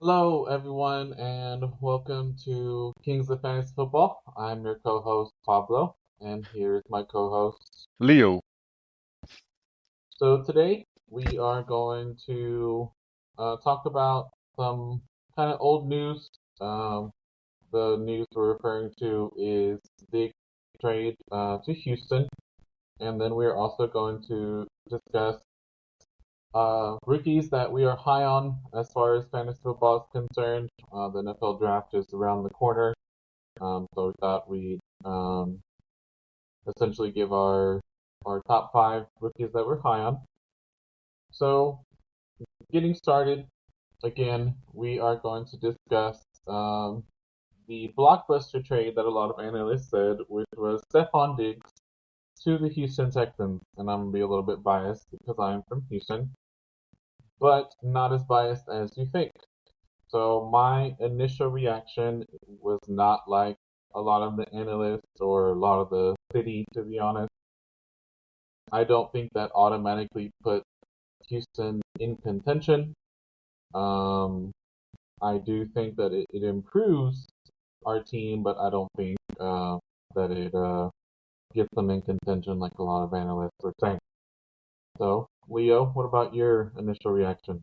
Hello, everyone, and welcome to Kings of Fantasy Football. I'm your co-host Pablo, and here's my co-host. Leo. So today we are going to talk about some kind of old news. Um, the news we're referring to is the trade to Houston, and then we're also going to discuss rookies that we are high on as far as fantasy football is concerned. The NFL draft is around the corner. So we thought we'd essentially give our top five rookies that we're high on. So getting started, again, we are going to discuss the blockbuster trade that a lot of analysts said, which was Stefon Diggs to the Houston Texans. And I'm gonna be a little bit biased because I'm from Houston, but not as biased as you think. So my initial reaction was not like a lot of the analysts or a lot of the city, to be honest. I don't think that automatically put Houston in contention. Um, I do think that it improves our team, but I don't think that it gets them in contention like a lot of analysts are saying. So, Leo, what about your initial reaction?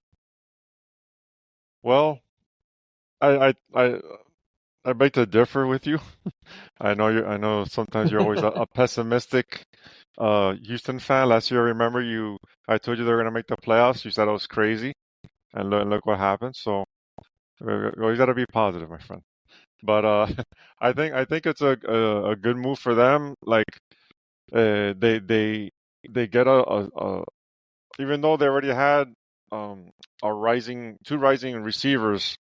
Well, I I I I beg to differ with you. I know sometimes you're always a pessimistic Houston fan. Last year, I remember I told you they were gonna make the playoffs. You said I was crazy, and look what happened. So you always gotta be positive, my friend. But I think it's a good move for them. Like they get a even though they already had um a rising two rising receivers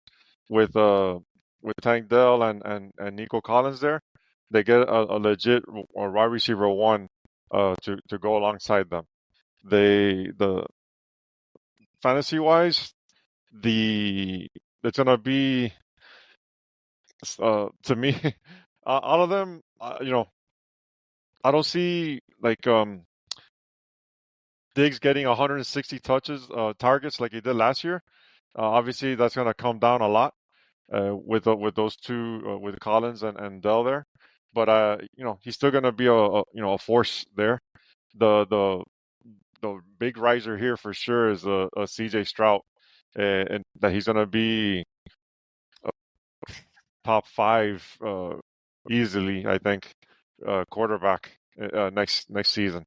with Tank Dell and Nico Collins there, they get a legit wide receiver one to go alongside them. The fantasy wise, the it's gonna be to me out of them, I don't see like Diggs getting 160 touches targets like he did last year. Obviously, that's gonna come down a lot with those two with Collins and Dell there. But he's still gonna be a force there. The the big riser here for sure is a CJ Stroud, and that he's gonna be a top five easily. I think quarterback next season.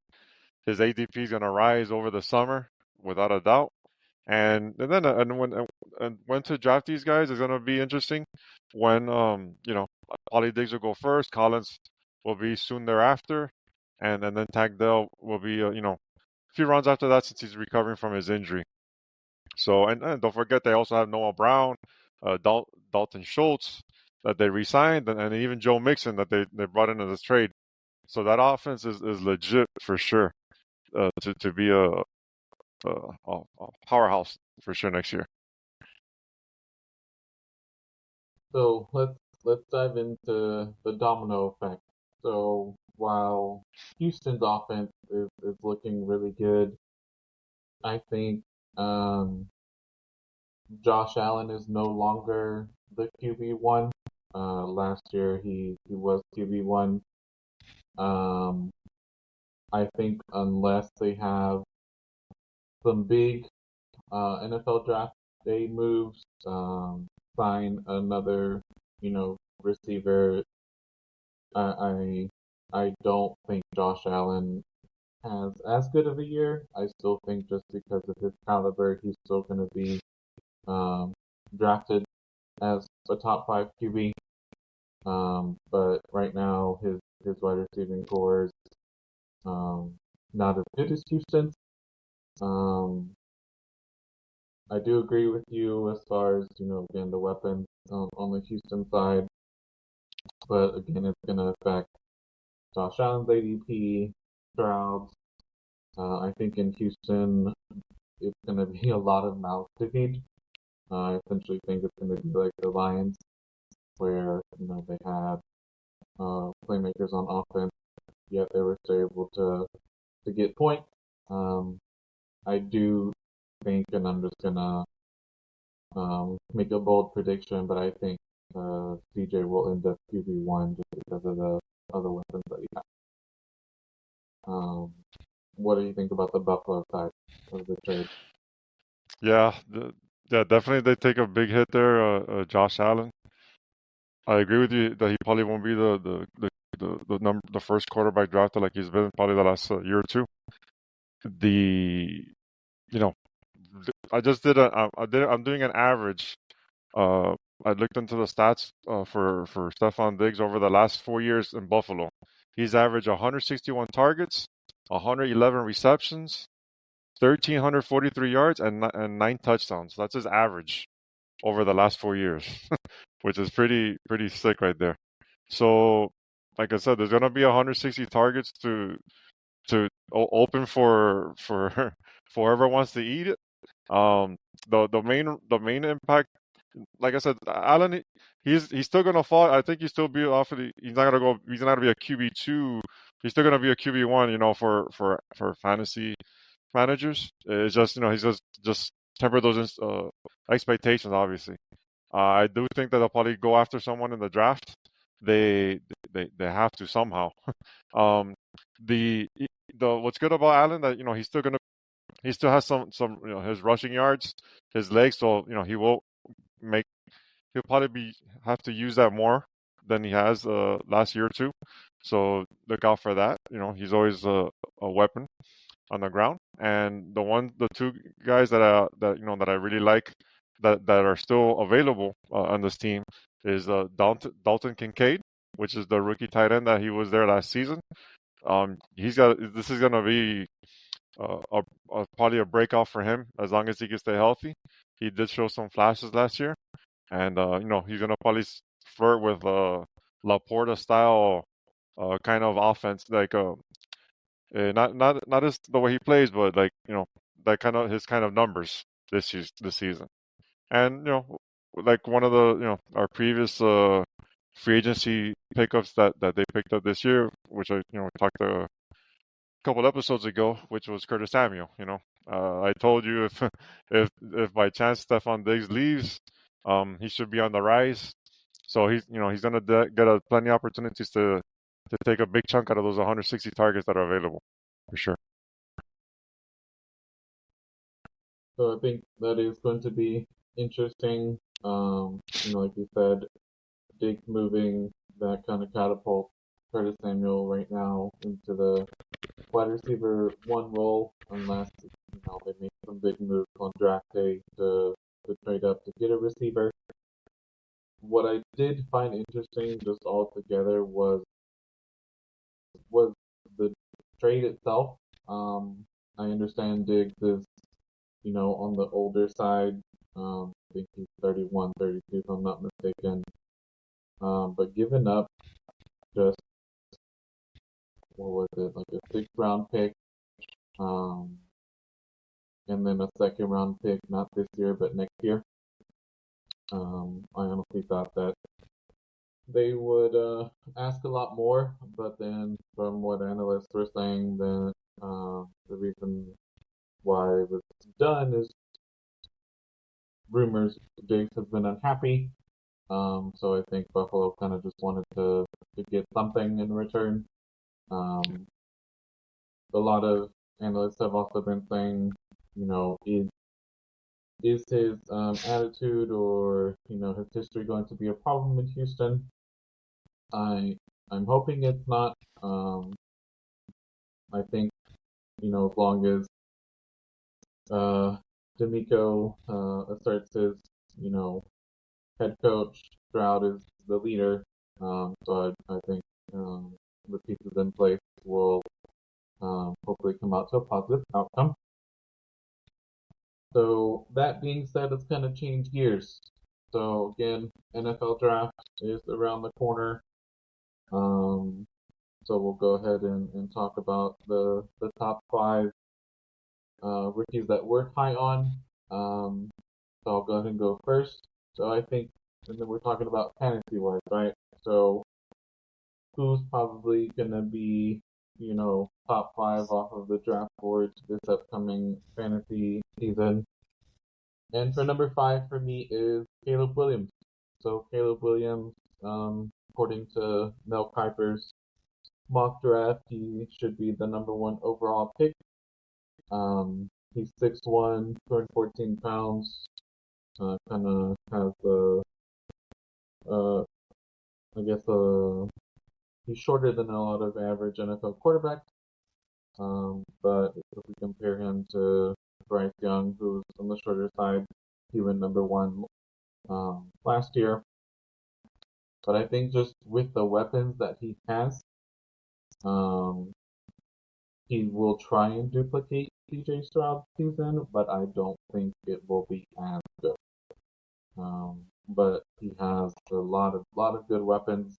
His ADP is gonna rise over the summer without a doubt. And when to draft these guys is gonna be interesting. When Ollie Diggs will go first, Collins will be soon thereafter, and then Tagdell will be a few rounds after that since he's recovering from his injury. So and don't forget they also have Noah Brown, Dalton Schultz that they re-signed, and even Joe Mixon that they brought into this trade. So that offense is legit for sure to be a powerhouse for sure next year. So let's dive into the domino effect. So while Houston's offense is looking really good, I think Josh Allen is no longer the QB1. Last year he was QB1. Um, I think unless they have some big NFL draft day moves, sign another receiver, I I don't think Josh Allen has as good of a year. I still think just because of his caliber, he's still going to be um, drafted as a top five QB. But right now, his wide receiving core is um, not as good as Houston's. Um, I do agree with you as far as again the weapons on the Houston side, but again, it's going to affect Josh Allen's ADP, Stroud's. I think in Houston, it's going to be a lot of mouths to feed. I essentially think it's going to be like the Lions, where they had playmakers on offense, yet they were still able to get points. I do think, and I'm just gonna make a bold prediction, but I think CJ will end up QB1 just because of the other weapons that he has. Um, what do you think about the Buffalo side of the trade? Yeah, yeah, definitely they take a big hit there. Josh Allen. I agree with you that he probably won't be the first quarterback drafted like he's been probably the last year or two. The you know I just did I'm doing an average. Uh, I looked into the stats for Stefon Diggs over the last 4 years in Buffalo. He's averaged 161 targets, 111 receptions, 1,343 yards, and 9 touchdowns. That's his average over the last 4 years, which is pretty sick right there. So, like I said, there's gonna be 160 targets to open for for whoever wants to eat it. Um, the main impact, like I said, Allen, he's still gonna fall. I think he's still be off of the. He's not gonna go. He's not gonna be a QB2. He's still gonna be a QB1. For fantasy managers, it's just he's just temper those expectations. Obviously, I do think that they'll probably go after someone in the draft. They have to somehow. Um, the the what's good about Allen that he still has some his rushing yards, his legs, so make he'll probably have to use that more than he has last year or two. So look out for that. He's always a weapon on the ground. And the two guys that I really like that are still available on this team is Dalton Kincaid, which is the rookie tight end that he was there last season. This is gonna be probably a breakout for him as long as he can stay healthy. He did show some flashes last year, and he's gonna probably flirt with Laporta style kind of offense, like not as the way he plays, but like that kind of his kind of numbers this season. And like one of the our previous free agency pickups that they picked up this year, which I talked a couple episodes ago, which was Curtis Samuel. I told you if if by chance Stefon Diggs leaves, he should be on the rise. So he's gonna get plenty of opportunities to take a big chunk out of those 160 targets that are available, for sure. So I think that is going to be interesting. Like you said, Diggs moving that kind of catapult Curtis Samuel right now into the wide receiver one role, unless they make some big moves on draft day to trade up to get a receiver. What I did find interesting just altogether was the trade itself. I understand Diggs is on the older side. I think he's 31, 32, if I'm not mistaken. But giving up just what was it, like a 6th round pick, um, and then a 2nd round pick, not this year but next year. I honestly thought that they would ask a lot more, but then from what analysts were saying, that the reason why it was done is rumors Diggs has been unhappy. So I think Buffalo kind of just wanted to get something in return. Um, a lot of analysts have also been saying, is his attitude or his history going to be a problem in Houston? I'm hoping it's not. I think as long as uh, D'Amico asserts his you know head coach, Stroud is the leader. So I think the pieces in place will hopefully come out to a positive outcome. So that being said, let's kind of change gears. So again, NFL draft is around the corner. Um, so we'll go ahead and talk about the top 5 rookies that we're high on. So I'll go ahead and go first. So I think, and then we're talking about fantasy wise, right? So who's probably gonna be, top 5 off of the draft boards this upcoming fantasy season? And for number five for me is Caleb Williams. So Caleb Williams, according to Mel Kiper's mock draft, he should be the number one overall pick. He's 6'1", 214 pounds. Kind of has the, uh, I guess, he's shorter than a lot of average NFL quarterbacks. But if we compare him to Bryce Young, who's on the shorter side, he went number one last year. But I think just with the weapons that he has, um, he will try and duplicate CJ Stroud's season, but I don't think it will be as good. But he has a lot of good weapons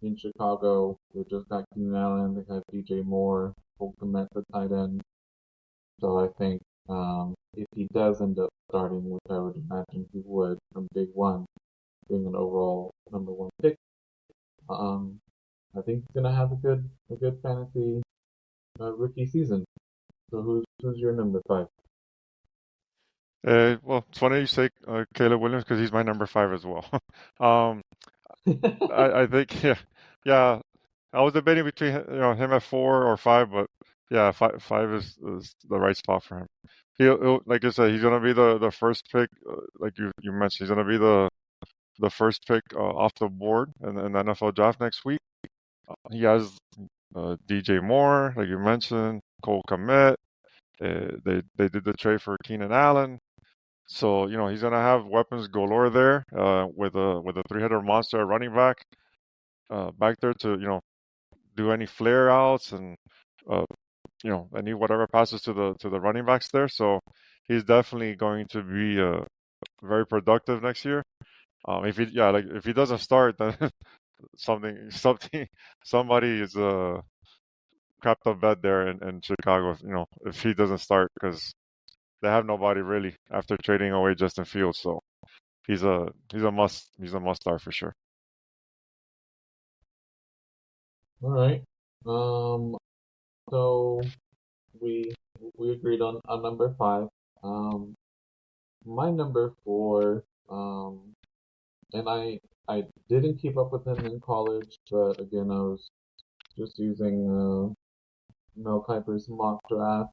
in Chicago. They just got Keenan Allen. They have DJ Moore, Holcomb Kmet, the tight end. So I think if he does end up starting, which I would imagine he would from day one, being an overall number one pick, um, I think he's gonna have a good fantasy rookie season. So who's your number five? Well, it's funny you say Caleb Williams because he's my number five as well. um, I think yeah. I was debating between him at 4 or 5, but yeah, five is the right spot for him. He'll like I said, he's gonna be the first pick, like you mentioned. He's gonna be the first pick off the board in the NFL draft next week. He has DJ Moore, like you mentioned, Cole Kmet. They did the trade for Keenan Allen. So he's gonna have weapons galore there with a three-headed monster at running back there to do any flare outs and uh, any whatever passes to the running backs there. So he's definitely going to be very productive next year. If he doesn't start, then something somebody is crapped up bed there in Chicago. If he doesn't start because they have nobody really after trading away Justin Fields. So he's a must start for sure. All right. Um, so we we agreed on number five. Um, my number four. And I didn't keep up with him in college, but again, I was just using Mel Kiper's mock draft.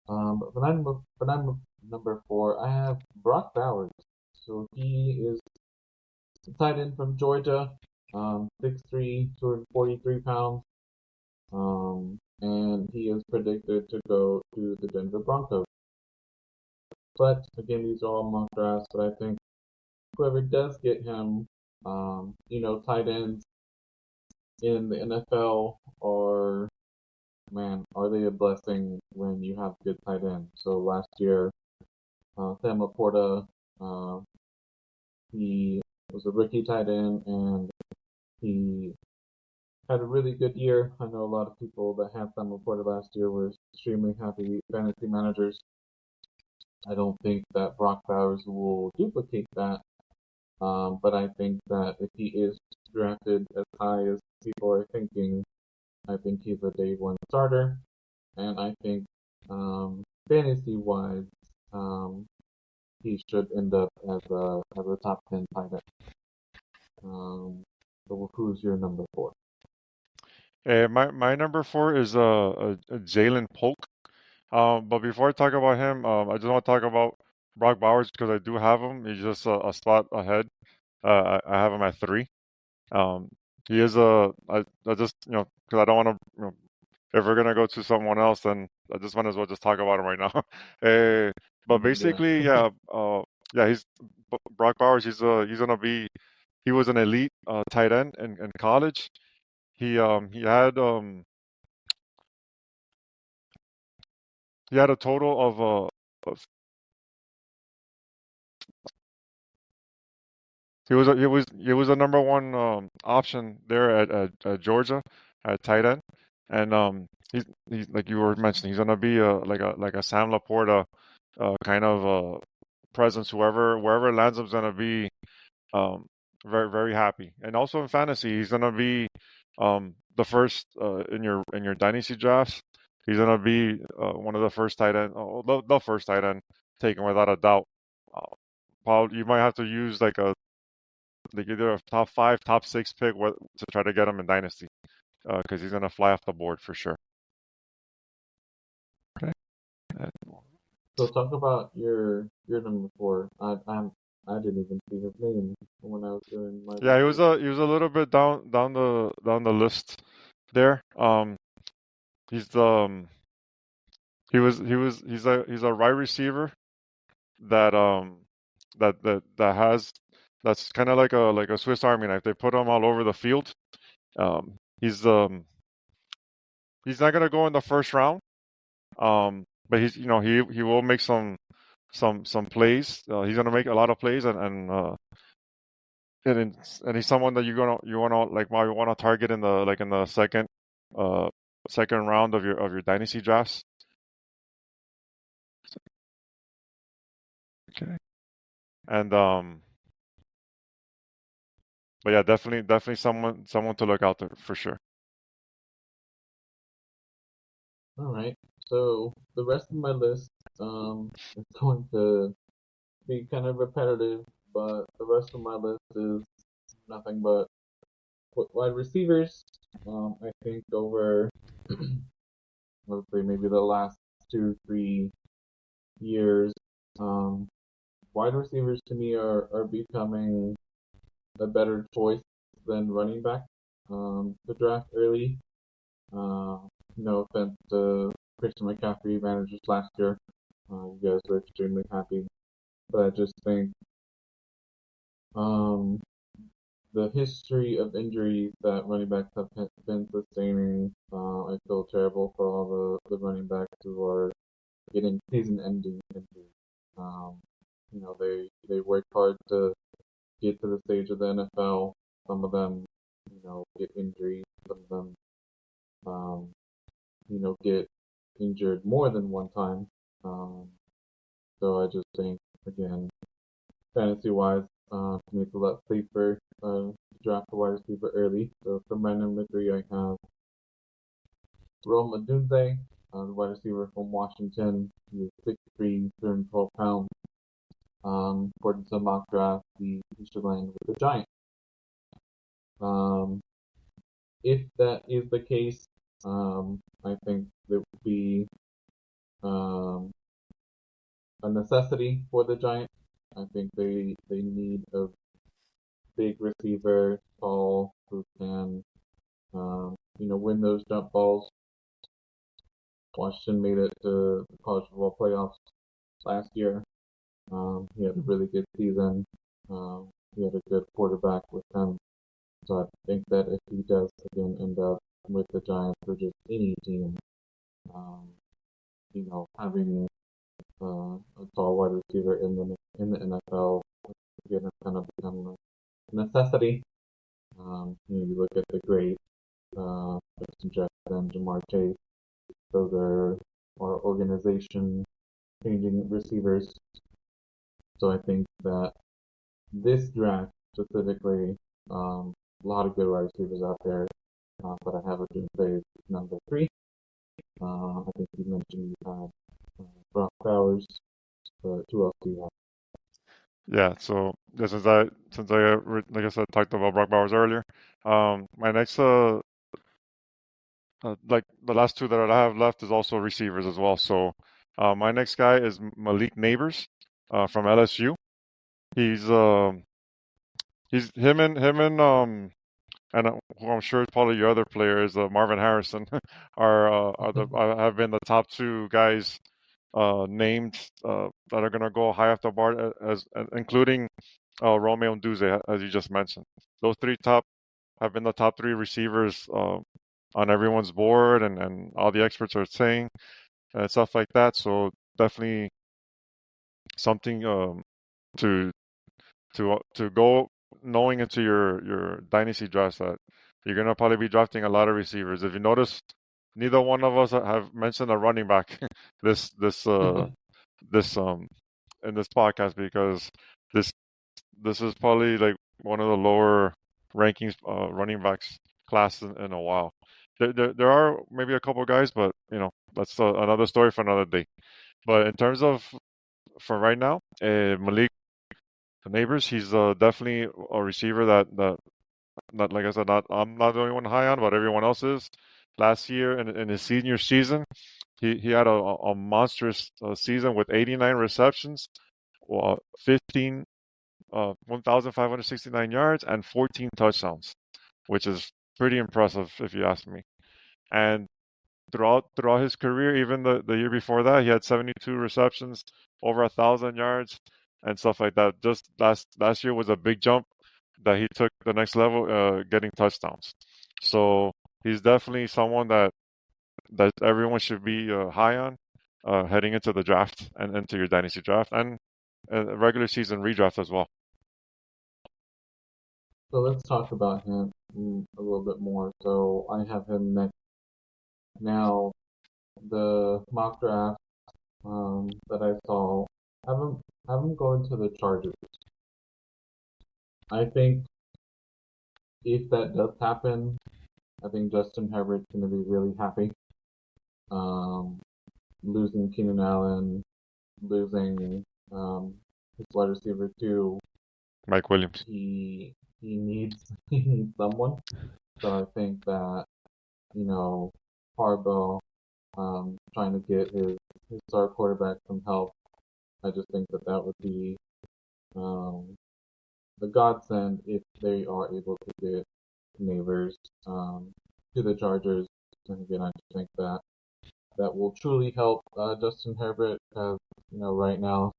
But when I'm number four, I have Brock Bowers. So he is a tight end from Georgia, 6'3", 243 pounds. And he is predicted to go to the Denver Broncos. But again, these are all mock drafts, but I think whoever does get him, tight ends in the NFL are, man, are they a blessing when you have good tight ends? So last year, Sam Laporta, uh, he was a rookie tight end and he had a really good year. I know a lot of people that had Sam Laporta last year were extremely happy fantasy managers. I don't think that Brock Bowers will duplicate that. But I think that if he is drafted as high as people are thinking, I think he's a day one starter. And I think fantasy wise, um, he should end up as a top 10 tight end. So who's your number four? My number four is Jalen Polk. But before I talk about him, I just want to talk about Brock Bowers because I do have him. He's just a spot ahead. I have him at 3. Um, he is I just because I don't want to if we're gonna go to someone else, then I just might as well just talk about him right now. uh, but Yeah. basically, yeah, he's Brock Bowers. He's gonna be. He was an elite tight end in college. He had a total of he was a number one option there at Georgia at tight end, and he's like you were mentioning, he's gonna be like a Sam Laporta kind of presence. Wherever lands him's gonna be um, very very happy, and also in fantasy, he's gonna be the first in your dynasty drafts. He's gonna be one of the first tight end, the first tight end taken without a doubt. probably you might have to use like either a top five, top six pick to try to get him in dynasty, because he's gonna fly off the board for sure. Okay. So talk about your number four. I didn't even see his name when I was doing my Yeah, research. he was a little bit down the list there. He's the he's a right receiver that has that's kind of like a Swiss Army knife. They put him all over the field. Um, he's not gonna go in the first round. But he's he will make some plays. He's gonna make a lot of plays and he's someone that you wanna like you wanna target in the uh second round of your dynasty drafts. Okay. And but yeah, definitely someone to look out there for sure. All right. So the rest of my list is going to be kind of repetitive, but the rest of my list is nothing but wide receivers. I think over, let's say maybe the last 2, 3 years, um, wide receivers to me are becoming a better choice than running back to draft early. Uh, no offense to Christian McCaffrey managers last year. You guys were extremely happy. But I just think um, the history of injuries that running backs have been sustaining, I feel terrible for all the running backs who are getting season-ending injuries. Um, they work hard to get to the stage of the NFL. Some of them, get injuries. Some of them, um, get injured more than one time. Um, so I just think, again, fantasy wise, to me it's a lot safer draft a wide receiver early. So for my number three, I have Rome Odunze, the wide receiver from Washington. He is 6'3", 212 pounds. According to mock draft, he should land with the Giants. Um, if that is the case, I think it would be um, a necessity for the Giants. I think they need a big receiver, tall, who can win those jump balls. Washington made it to the college football playoffs last year. He had a really good season. He had a good quarterback with him. So I think that if he does again end up with the Giants or just any team, um, having a tall wide receiver in the NFL again has kind of become a necessity. You look at the great Justin Jefferson, Jamar Chase. Those are our organization changing receivers. So I think that this draft specifically, a lot of good wide receivers out there, but I have a Doomsday number three. I think you mentioned you have Brock Bowers, but who else do you have? Yeah, so yeah, since like I said talked about Brock Bowers earlier, my next like the last two that I have left is also receivers as well. So my next guy is Malik Neighbors from LSU. He's and who I'm sure is probably your other player is Marvin Harrison have been the top two guys named that are gonna go high off the board as including Romeo and Duze, as you just mentioned. Those three top have been the top three receivers on everyone's board, and all the experts are saying and stuff like that. So definitely something to to go knowing into your dynasty drafts that you're gonna probably be drafting a lot of receivers. If you notice, neither one of us have mentioned a running back this this this in this podcast because this this is probably like one of the lower rankings running backs class in a while. There are maybe a couple guys, but that's another story for another day. But in terms of for right now, Malik Neighbors. He's definitely a receiver that not like I said, not I'm not the only one high on, but everyone else is. Last year in his senior season, he had a monstrous season with 89 receptions, 15 1,569 yards and 14 touchdowns, which is pretty impressive if you ask me. And throughout his career, even the year before that, he had 72 receptions, over 1,000 yards, and stuff like that. Just last year was a big jump that he took the next level, getting touchdowns. So he's definitely someone that everyone should be high on, heading into the draft and into your dynasty draft and regular season redraft as well. So let's talk about him a little bit more. So I have him next. Now, the mock draft that I saw have him going to the Chargers. I think if that does happen, I think Justin Herbert's going to be really happy. Um, Losing Keenan Allen, losing his wide receiver too. Mike Williams. He needs he needs someone. So I think that Harbaugh trying to get his star quarterback some help. I just think that would be um, the godsend if they are able to get Neighbors to the Chargers. And again, I just think that will truly help Justin Herbert because right now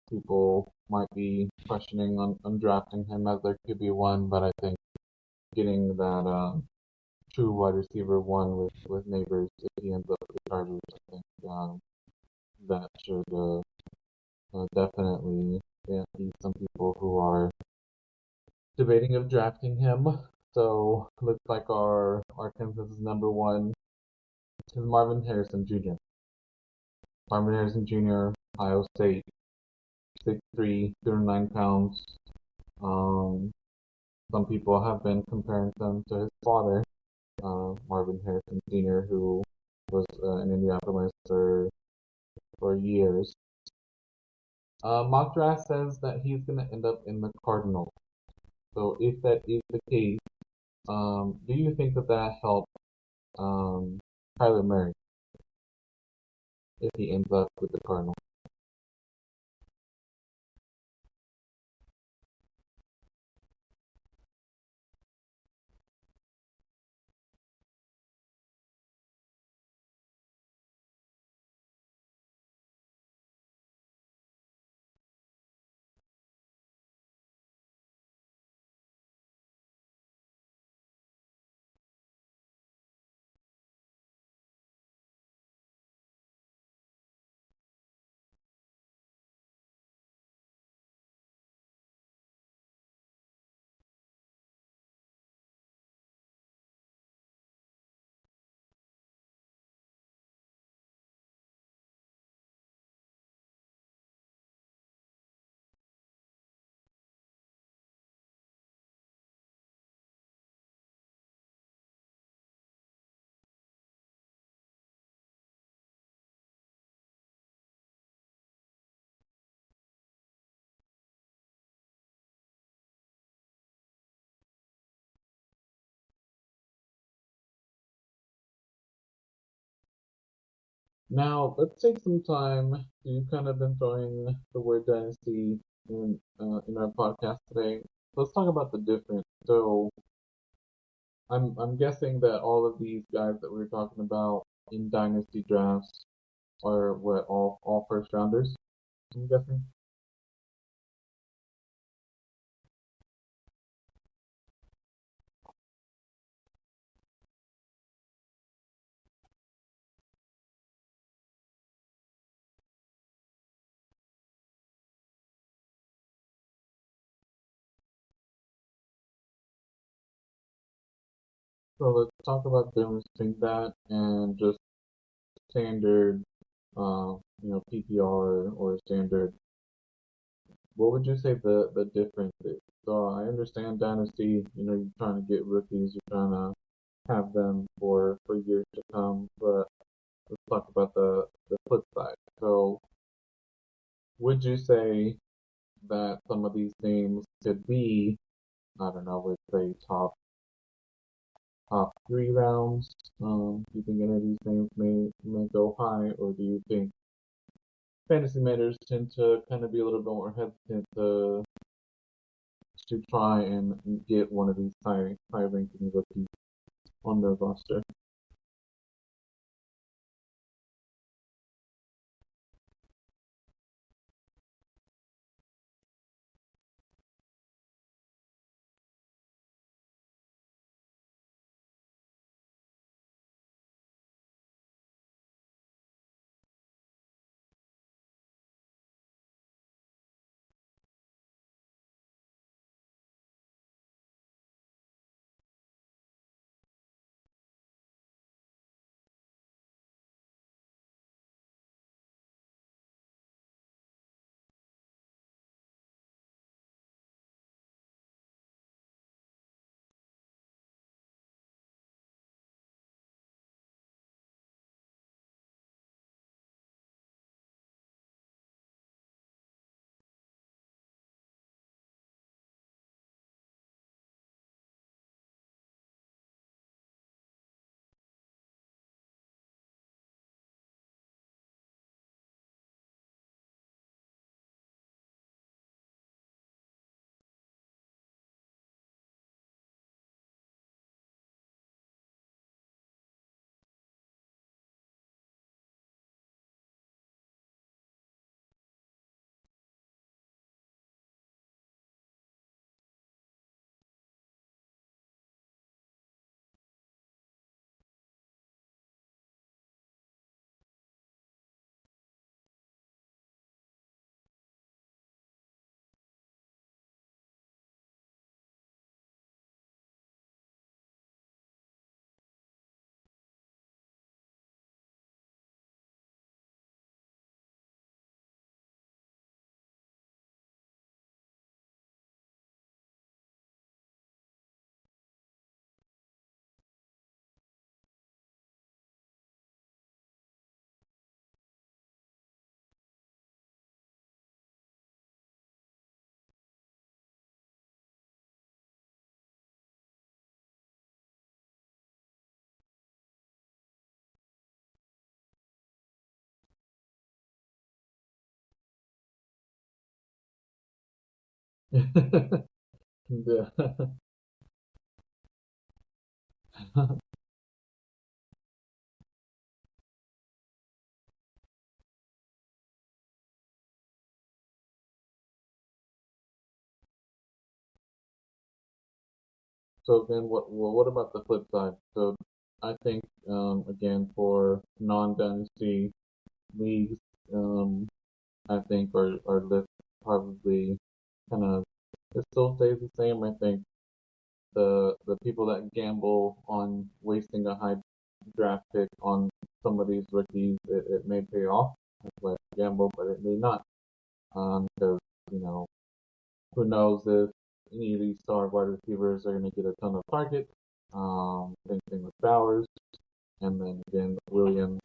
people might be questioning on drafting him as their QB1, but I think getting that true wide receiver one with Neighbors if he ends up with the Chargers, I think that should definitely be some people who are debating of drafting him. So looks like our consensus number one is Marvin Harrison Jr. Marvin Harrison Jr., Ohio State, 6'3", 209 pounds. Um, some people have been comparing him to his father, Marvin Harrison Sr., who was in Indianapolis for years. Mock draft says that he's going to end up in the Cardinals. So if that is the case, do you think that helps Kyler Murray if he ends up with the Cardinals? Now, let's take some time. We've kind of been throwing the word dynasty in our podcast today. Let's talk about the difference. So, I'm guessing that all of these guys that we are talking about in dynasty drafts are what all first rounders. I'm guessing. So let's talk about the difference between that and just standard, PPR or standard. What would you say the difference is? So I understand dynasty. You're trying to get rookies. You're trying to have them for years to come. But let's talk about the flip side. So would you say that some of these teams could be, I don't know, let's say top 3 rounds? Do you think any of these names may go high, or do you think fantasy managers tend to kind of be a little bit more hesitant to try and get one of these high ranking rookies on their roster? Yeah. So then, what about the flip side? So I think again for non-dynasty leagues, um, I think our list probably kind of it still stays the same. I think the people that gamble on wasting a high draft pick on some of these rookies, it may pay off. That's why I gamble, but it may not. Because you know who knows if any of these star wide receivers are going to get a ton of targets. Same thing with Bowers, and then again Williams.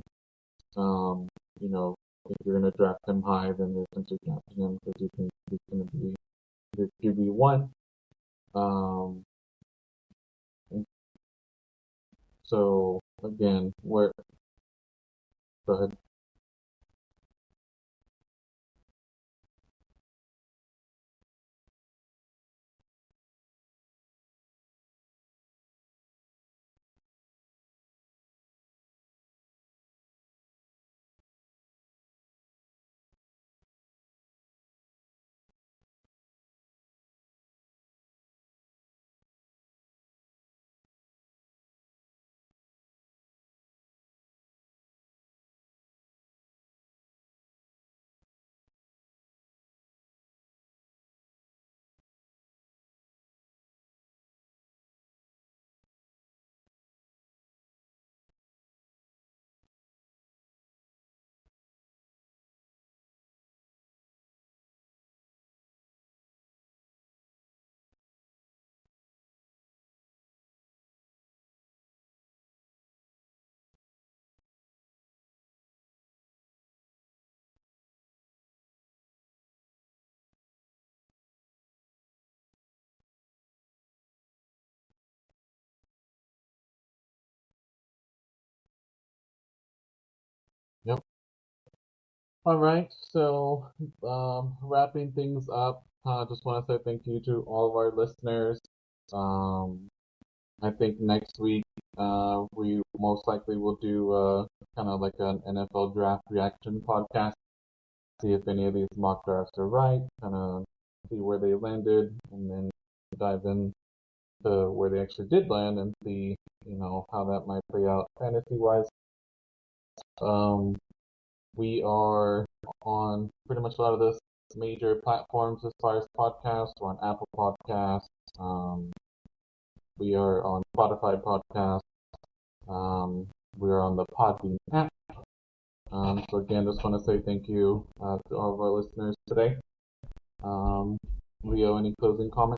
Um, you know, if you're going to draft him high, then you're essentially drafting him because you think he's going to be your QB1. Um, so again, where go ahead. All right, so wrapping things up, just want to say thank you to all of our listeners. Um, I think next week we most likely will do kind of like an NFL draft reaction podcast. See if any of these mock drafts are right, kind of see where they landed, and then dive in to where they actually did land and see, how that might play out fantasy wise. Um, we are on pretty much a lot of the major platforms as far as podcasts. We're on Apple Podcasts. We are on Spotify Podcasts. We are on the Podbean app. So again, just want to say thank you to all of our listeners today. Um, Leo, any closing comments?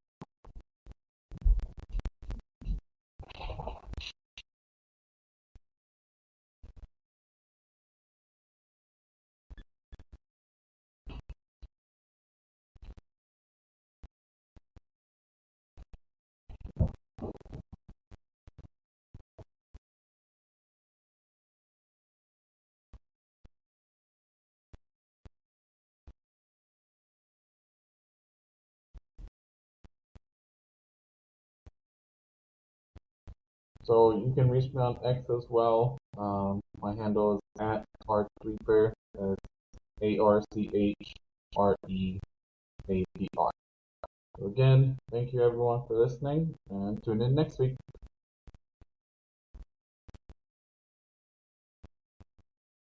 So you can reach me on X as well. My handle is at ArchReaper. That's ARCHREAPR. So again, thank you everyone for listening, and tune in next week.